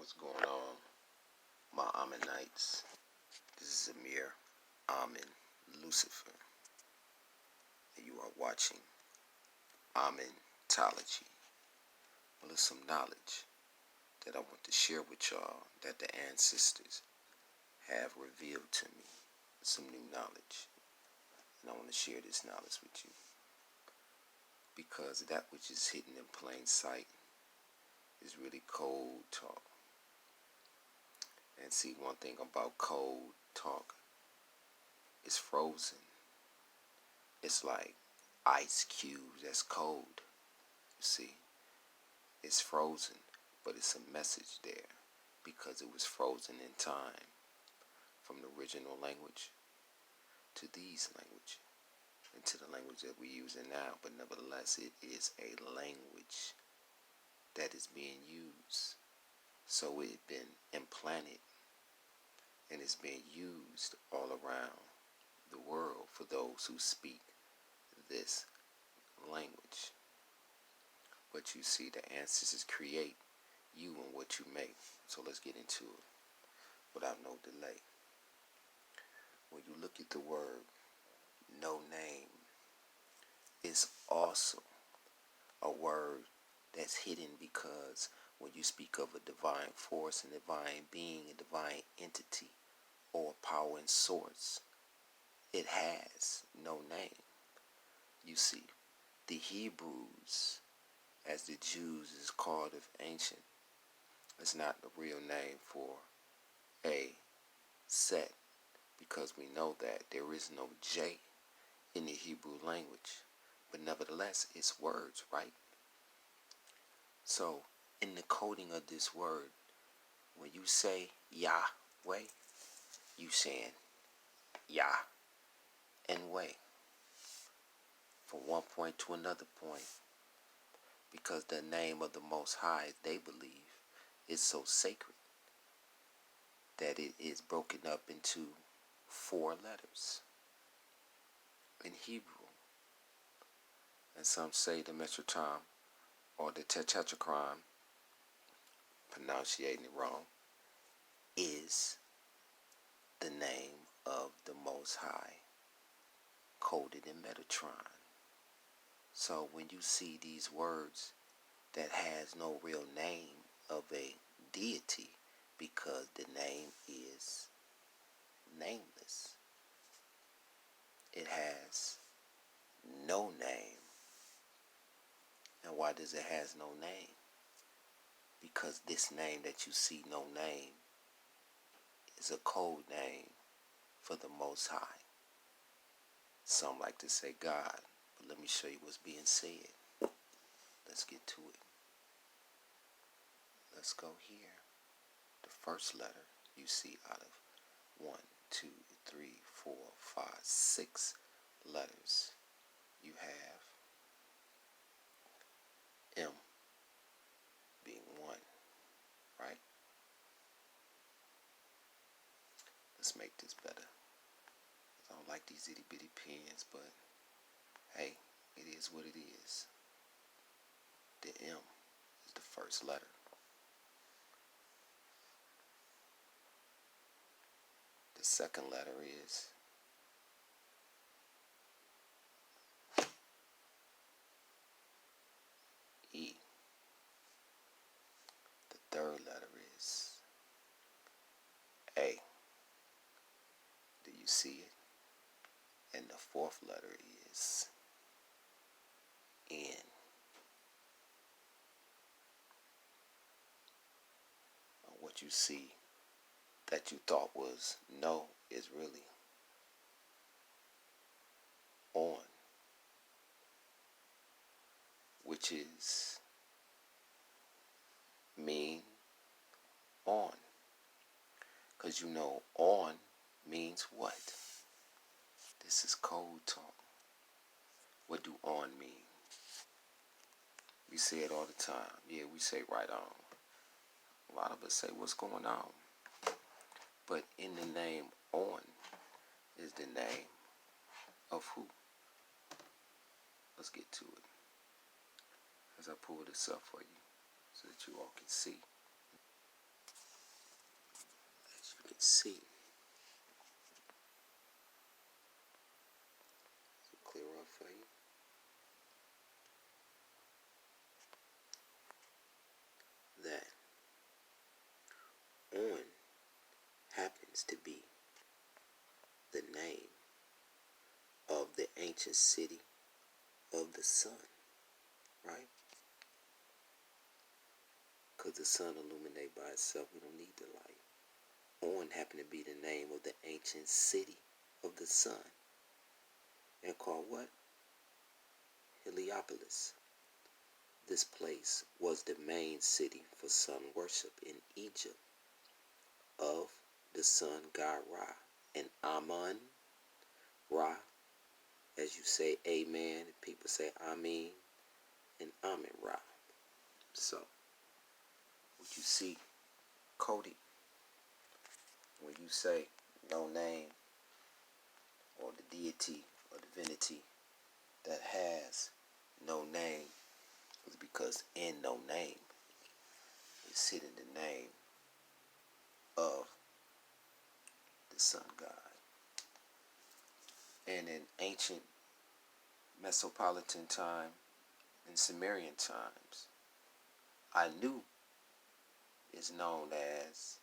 What's going on, my Amenites? This is Amir, Amen, Lucifer, and you are watching Amentology. Well, there's some knowledge that I want to share with y'all that the ancestors have revealed to me. Some new knowledge, and I want to share this knowledge with you because that which is hidden in plain sight is really cold talk. And see, one thing about cold talk, it's frozen. It's like ice cubes that's cold. You see, it's frozen, but it's a message there because it was frozen in time from the original language to these language and to the language that we're using now. But nevertheless, it is a language that is being used. So it's been implanted and it's being used all around the world for those who speak this language. But you see, the ancestors create you and what you make. So let's get into it without no delay. When you look at the word no name, it's also a word that's hidden because when you speak of a divine force, a divine being, a divine entity, or power and source, it has no name. You see, the Hebrews, as the Jews is called of ancient, it's not the real name for a set, because we know that there is no J in the Hebrew language, but nevertheless it's words, right? So in the coding of this word, when you say Yahweh, you saying Yah and way from one point to another point, because the name of the Most High, they believe, is so sacred that it is broken up into 4 letters in Hebrew. And some say the Metrotram or the Tetrachron, pronunciating it wrong, is the name of the Most High, coded in Metatron. So when you see these words that has no real name of a deity, because the name is nameless, it has no name. And why does it has no name? Because this name that you see, no name, is a code name for the Most High. Some like to say God, but let me show you what's being said. Let's get to it. Let's go here. The first letter you see out of 1, 2, 3, 4, 5, 6 letters, you have M being 1, right? Let's make this better. I don't like these itty bitty pens, but hey, it is what it is. The M is the first letter. The second letter is E. The third letter is A. Do you see it? And the fourth letter is N. What you see that you thought was no is really on, which is mean on. Because you know on means what? This is code talk. What do on mean? We say it all the time. Yeah, we say right on. A lot of us say what's going on. But in the name on is the name of who? Let's get to it. As I pull this up for you so that you all can see. see. Clear up for you. That On happens to be the name of the ancient city of the sun, right? Because the sun illuminates by itself, we don't need the light. On happened to be the name of the ancient city of the sun, and called what? Heliopolis. This place was the main city for sun worship in Egypt of the sun god Ra, and Amun Ra, as you say amen, people say Amin, and Amen Ra. So, what you see, Cody, when you say no name, or the deity or divinity that has no name, is because in no name is hidden the name of the sun god. And in ancient Mesopolitan time and Sumerian times, Anu is known as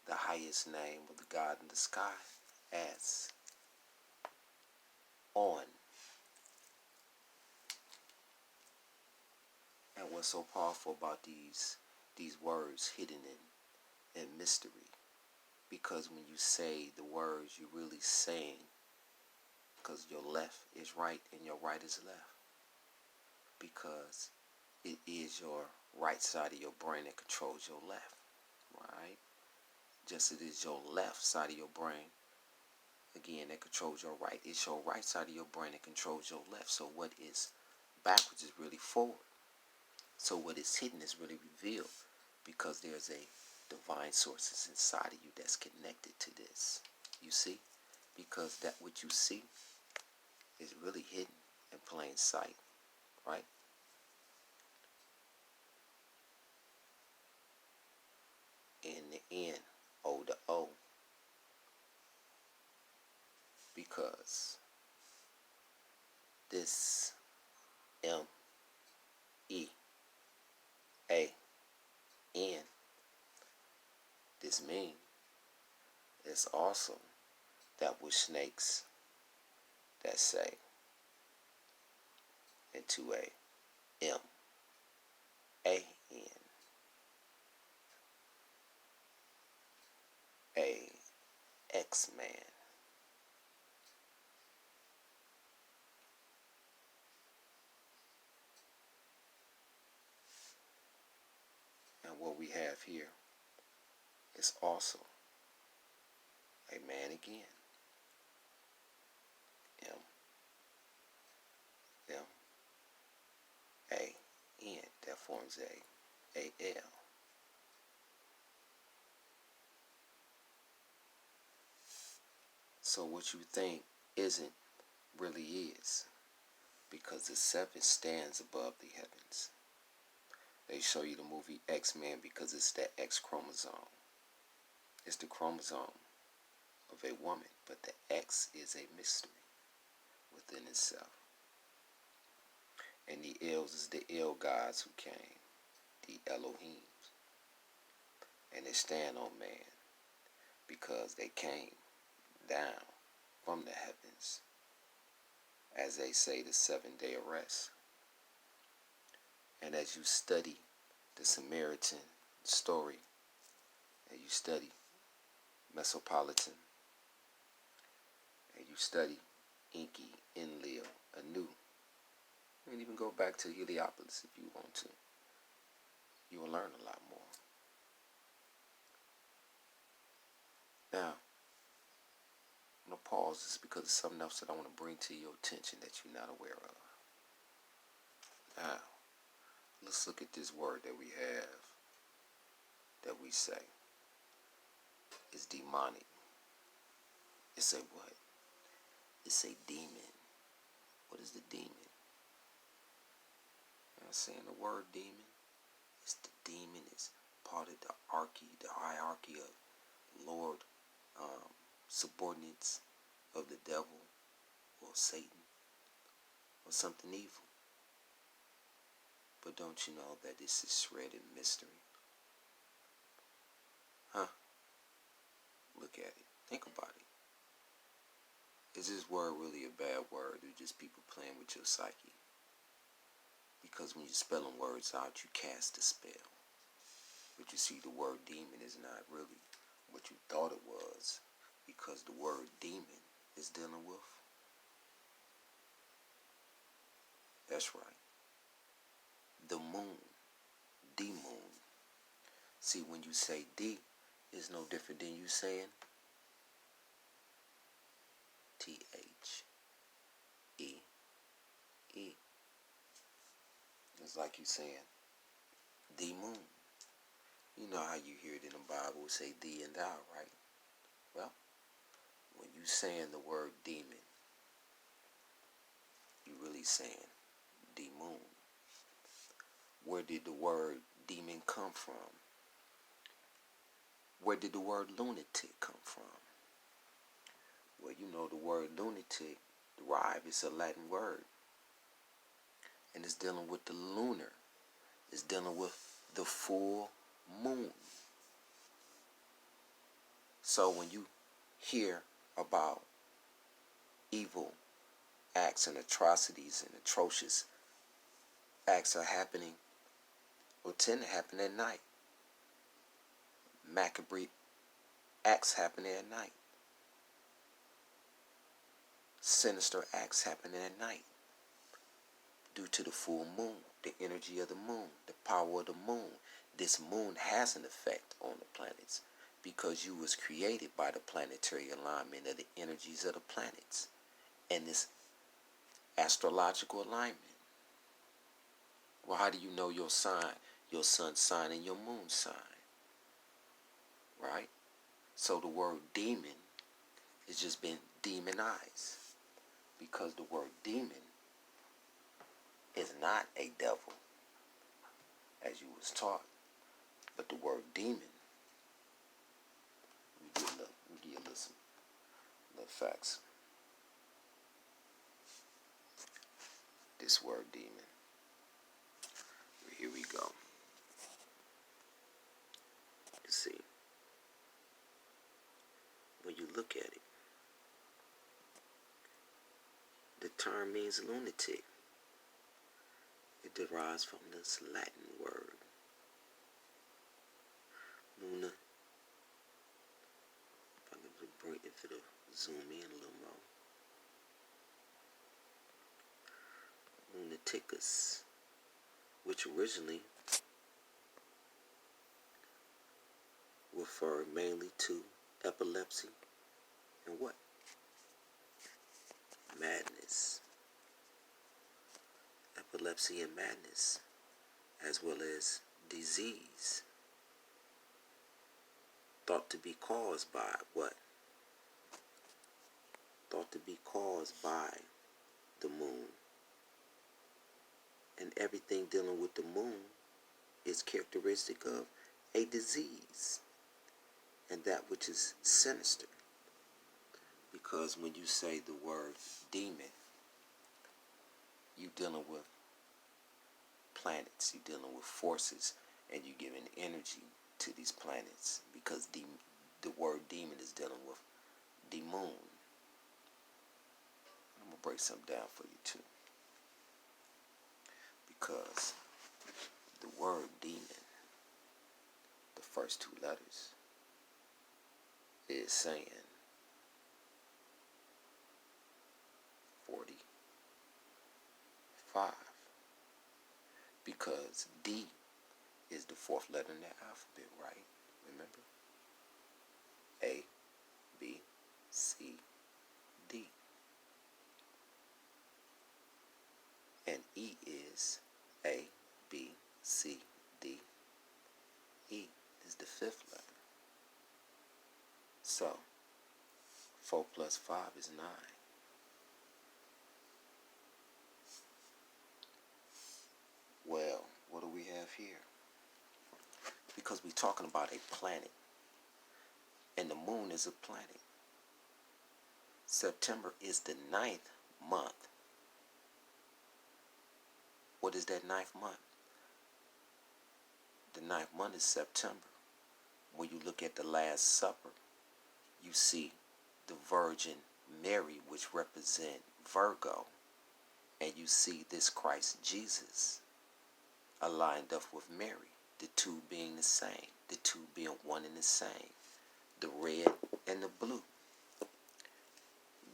the highest name of the god in the sky as On. And what's so powerful about these words hidden in mystery, because when you say the words, you're really saying, because your left is right and your right is left, because it is your right side of your brain that controls your left, right? Just as it is your left side of your brain, again, that controls your right. It's your right side of your brain that controls your left. So what is backwards is really forward. So what is hidden is really revealed, because there's a divine sources inside of you that's connected to this. You see? Because that what you see is really hidden in plain sight, right? In the N, O to O. Because this M, E, A, N, this mean is also that which snakes that say into a M, A, N, a X-Man. And what we have here is also a man again. M, M, A, N. That forms a L. So what you think isn't really is, because the seven stands above the heavens. They show you the movie X-Men because it's that X chromosome. It's the chromosome of a woman, but the X is a mystery within itself. And the L's is the El gods who came, the Elohims. And they stand on man because they came down from the heavens, as they say, the 7-day rest. And as you study the Samaritan story, and you study Mesopolitan, and you study Enki, Enlil, Anu, you can even go back to Heliopolis if you want to. You will learn a lot more. Now, I'm going to pause this because it's something else that I want to bring to your attention that you're not aware of. Now, let's look at this word that we have, that we say. It's demonic. It's a what? It's a demon. What is the demon? I'm saying the word demon. It's the demon is part of the hierarchy of Lord subordinates of the devil or Satan or something evil. But don't you know that this is shredded mystery? Huh? Look at it. Think about it. Is this word really a bad word, or just people playing with your psyche? Because when you're spelling words out, you cast a spell. But you see, the word demon is not really what you thought it was, because the word demon is dealing with, that's right, the moon, the moon. See, when you say D, it's no different than you saying T-H-E-E. It's like you saying the moon. You know how you hear it in the Bible, say thee and thou, right? Well, when you saying the word demon, you really saying the moon. Where did the word demon come from? Where did the word lunatic come from? Well, you know the word lunatic derived, it's a Latin word. And it's dealing with the lunar. It's dealing with the full moon. So when you hear about evil acts and atrocities and atrocious acts are happening or tend to happen at night, macabre acts happen at night, sinister acts happen at night due to the full moon, the energy of the moon, the power of the moon. This moon has an effect on the planets because you was created by the planetary alignment of the energies of the planets and this astrological alignment. Well, how do you know your sign, your sun's sign and your moon sign? Right? So the word demon has just been demonized because the word demon is not a devil as you was taught, but the word demon, we give you some little facts. This word demon, here we go. You see, when you look at it, the term means lunatic. It derives from this Latin word, luna. If I can bring it, if it'll zoom in a little more. Lunaticus, which originally referred mainly to epilepsy and what? Madness. Epilepsy and madness, as well as disease, thought to be caused by what? Thought to be caused by the moon. And everything dealing with the moon is characteristic of a disease and that which is sinister. Because when you say the word demon, you're dealing with planets, you're dealing with forces, and you're giving energy to these planets, because the word demon is dealing with the moon. I'm going to break something down for you too, because the word demon, the first two letters, is saying 45, because D is the fourth letter in the alphabet, right? Remember? A, B, C, D. And E is A, B, C, D. E is the fifth letter. So, 4 plus 5 is 9. Well, what do we have here? Because we're talking about a planet. and the moon is a planet. September is the 9th month. What is that 9th month? The 9th month is September. When you look at the Last Supper, you see the Virgin Mary, which represent Virgo, and you see this Christ Jesus aligned up with Mary, the two being the same, the two being one and the same, the red and the blue.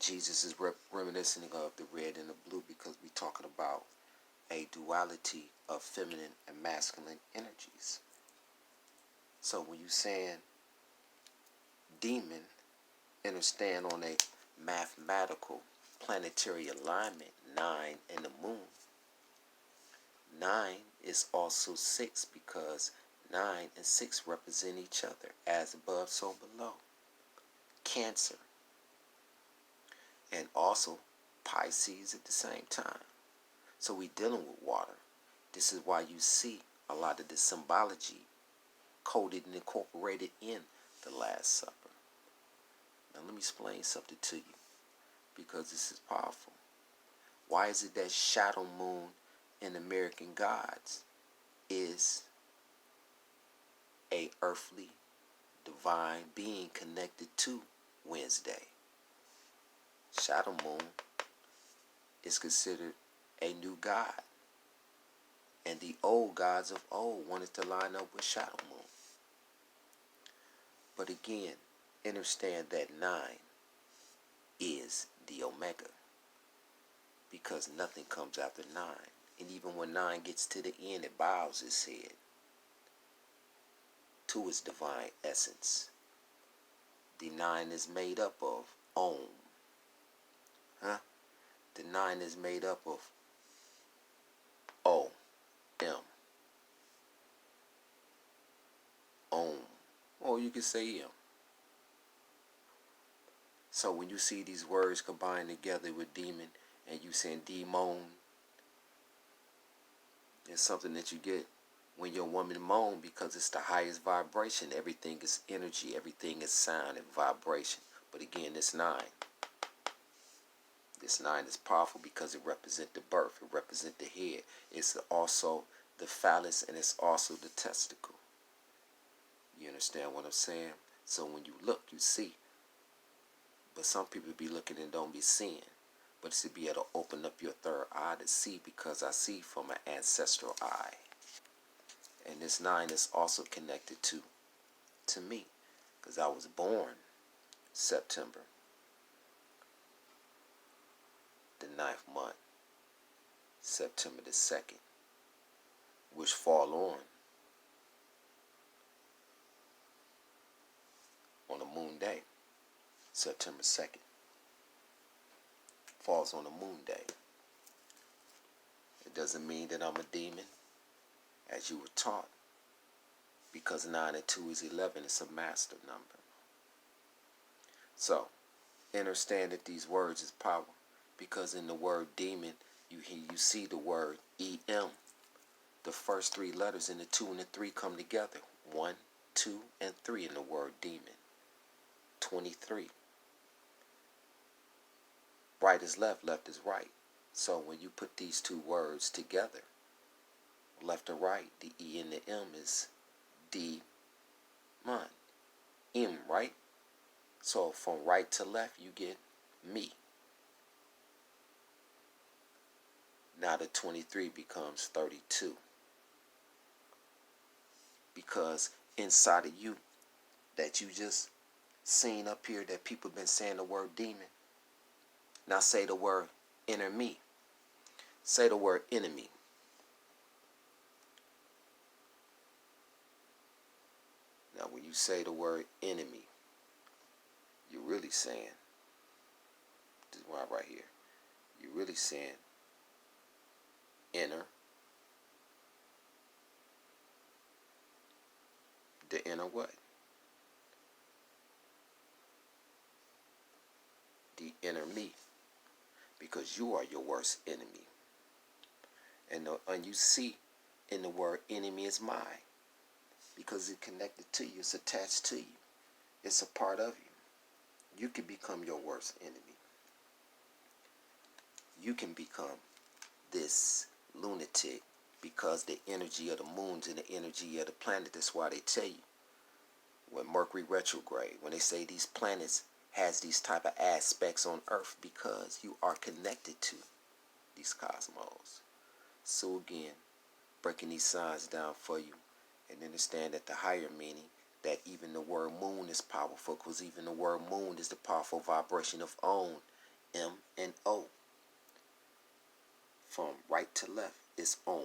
Jesus is reminiscing of the red and the blue because we're talking about a duality of feminine and masculine energies. So when you're saying demon, understand on a mathematical planetary alignment, 9 and the moon. 9 is also 6 because 9 and 6 represent each other, as above, so below. Cancer. And also Pisces at the same time. So we're dealing with water. This is why you see a lot of the symbology coded and incorporated in the Last Supper. Now let me explain something to you, because this is powerful. Why is it that shadow moon in American Gods is a earthly divine being connected to Wednesday? Shadow moon is considered a new god, and the old gods of old wanted to line up with shadow moon. But again, understand that 9 is the omega, because nothing comes after 9. And even when 9 gets to the end, it bows its head to its divine essence. The 9 is made up of Om. The 9 is made up of O, M, Om, or you could say M. So when you see these words combined together with demon, and you saying demon, it's something that you get when your woman moan, because it's the highest vibration. Everything is energy, everything is sound and vibration. But again, this 9 is powerful because it represents the birth, it represents the head. It's also the phallus, and it's also the testicle. You understand what I'm saying? So when you look, you see. But some people be looking and don't be seeing. But it's to be able to open up your third eye to see, because I see from an ancestral eye. And this 9 is also connected to me, because I was born September, the 9th month, September the 2nd, which fall on a moon day. September 2nd falls on a moon day. It doesn't mean that I'm a demon, as you were taught, because 9 and 2 is 11. It's a master number. So understand that these words is power, because in the word demon, you see the word EM. The first 3 letters in the 2 and the 3 come together. 1, 2, and 3 in the word demon. 23. Right is left, left is right. So when you put these 2 words together, left and right, the E and the M is D-mon. M, right? So from right to left, you get me. Now the 23 becomes 32. Because inside of you, that you just seen up here, that people been saying the word demon. Now say the word inner me. Say the word enemy. Now when you say the word enemy, you're really saying, this is right here, you're really saying inner. The inner what? The inner me. Because you are your worst enemy. And you see in the word enemy is mine. Because it's connected to you. It's attached to you. It's a part of you. You can become your worst enemy. You can become this lunatic because the energy of the moon's and the energy of the planet. That's why they tell you when Mercury retrograde, when they say these planets has these type of aspects on Earth, because you are connected to these cosmos. So again, breaking these signs down for you, and understand that the higher meaning, that even the word moon is powerful, because even the word moon is the powerful vibration of own, M and O. From right to left is on,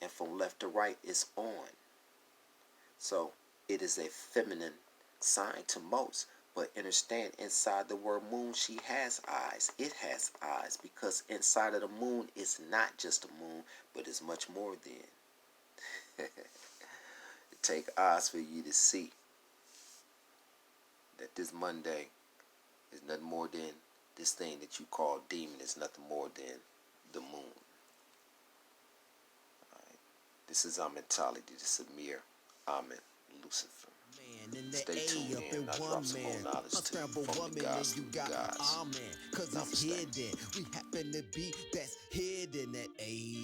and from left to right is on. So it is a feminine sign to most, but understand inside the word moon, she has eyes. It has eyes, because inside of the moon is not just a moon, but it's much more than. It take eyes for you to see that this Monday is nothing more than this thing that you call demon is nothing more than the moon. Alright. This is our mentality. This is Amir, Amen, Lucifer. Stay tuned in. I'll drop some more knowledge to you from the gods to the gods. Cause it's hidden. We happen to be that's hidden at A.